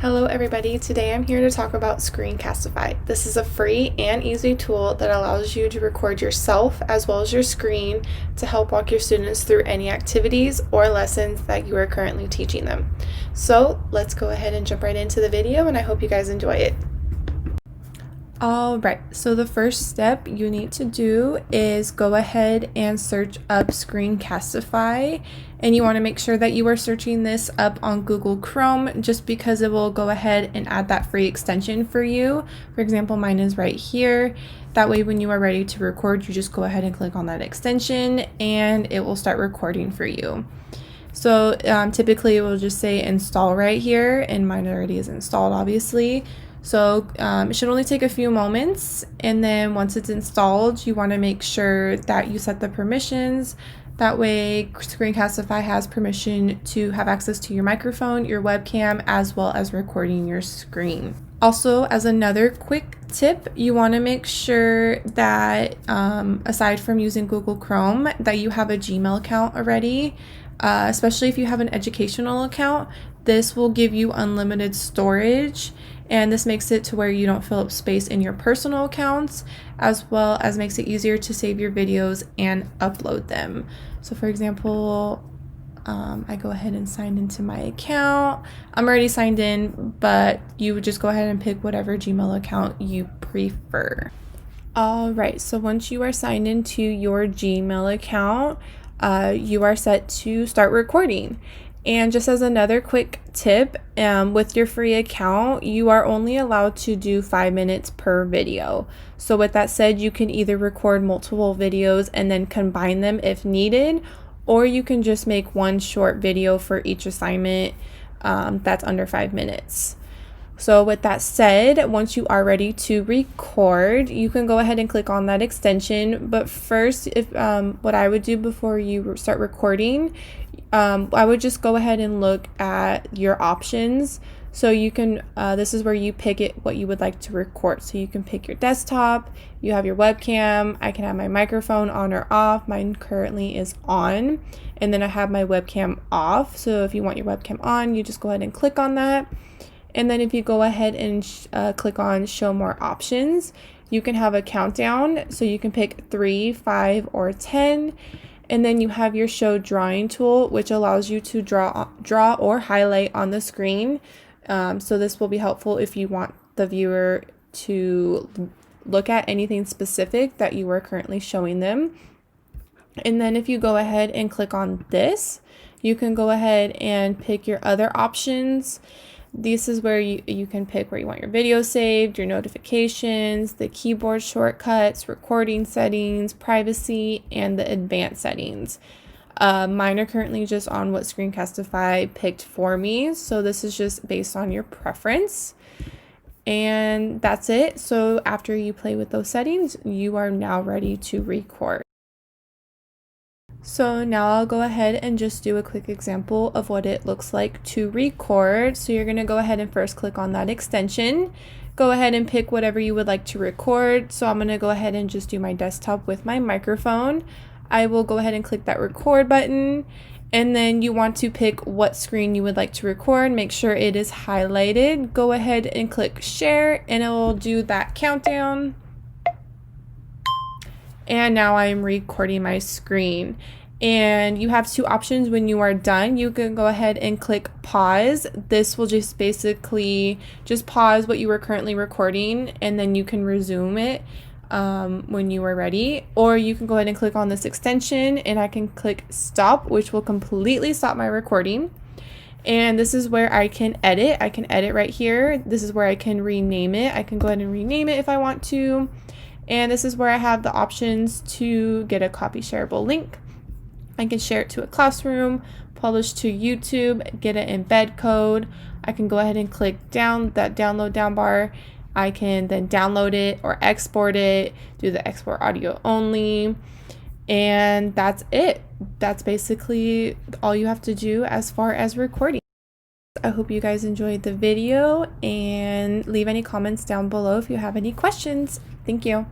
Hello everybody, today I'm here to talk about Screencastify. This is a free and easy tool that allows you to record yourself as well as your screen to help walk your students through any activities or lessons that you are currently teaching them. So let's go ahead and jump right into the video, and I hope you guys enjoy it. Alright, so the first step you need to do is go ahead and search up Screencastify, and you want to make sure that you are searching this up on Google Chrome just because it will go ahead and add that free extension for you. For example, mine is right here. That way when you are ready to record, you just go ahead and click on that extension and it will start recording for you. So typically it will just say install right here, and mine already is installed obviously. So it should only take a few moments, and then once it's installed, you want to make sure that you set the permissions. That way Screencastify has permission to have access to your microphone, your webcam, as well as recording your screen. Also, as another quick tip, you want to make sure that aside from using Google Chrome, that you have a Gmail account already, especially if you have an educational account. This will give you unlimited storage, and this makes it to where you don't fill up space in your personal accounts, as well as makes it easier to save your videos and upload them. So for example, I go ahead and sign into my account. I'm already signed in, but you would just go ahead and pick whatever Gmail account you prefer. Alright, so once you are signed into your Gmail account, you are set to start recording. And just as another quick tip, with your free account, you are only allowed to do 5 minutes per video. So with that said, you can either record multiple videos and then combine them if needed, or you can just make one short video for each assignment that's under 5 minutes. So with that said, once you are ready to record, you can go ahead and click on that extension. But first, if what I would do before you start recording, I would just go ahead and look at your options. So you can, this is where you pick what you would like to record. So you can pick your desktop, you have your webcam, I can have my microphone on or off. Mine currently is on, and then I have my webcam off. So if you want your webcam on, you just go ahead and click on that. And then if you go ahead and click on show more options, you can have a countdown. So you can pick 3, 5, or 10. And then you have your show drawing tool, which allows you to draw or highlight on the screen. So this will be helpful if you want the viewer to look at anything specific that you are currently showing them. And then if you go ahead and click on this, you can go ahead and pick your other options. This is where you can pick where you want your video saved, your notifications, the keyboard shortcuts, recording settings, privacy, and the advanced settings. Mine are currently just on what Screencastify picked for me, so this is just based on your preference. And that's it. So after you play with those settings, you are now ready to record. So now I'll go ahead and just do a quick example of what it looks like to record. So you're going to go ahead and first click on that extension. Go ahead and pick whatever you would like to record. So I'm going to go ahead and just do my desktop with my microphone. I will go ahead and click that record button. And then you want to pick what screen you would like to record. Make sure it is highlighted. Go ahead and click share, and it will do that countdown. And now I'm recording my screen. And you have two options when you are done. You can go ahead and click pause. This will just basically just pause what you were currently recording, and then you can resume it when you are ready. Or you can go ahead and click on this extension, and I can click stop, which will completely stop my recording. And this is where I can edit. I can edit right here. This is where I can rename it. I can go ahead and rename it if I want to. And this is where I have the options to get a copy shareable link. I can share it to a classroom, publish to YouTube, get an embed code. I can go ahead and click down that download down bar. I can then download it or export it, do the export audio only. And that's it. That's basically all you have to do as far as recording. I hope you guys enjoyed the video, and leave any comments down below if you have any questions. Thank you.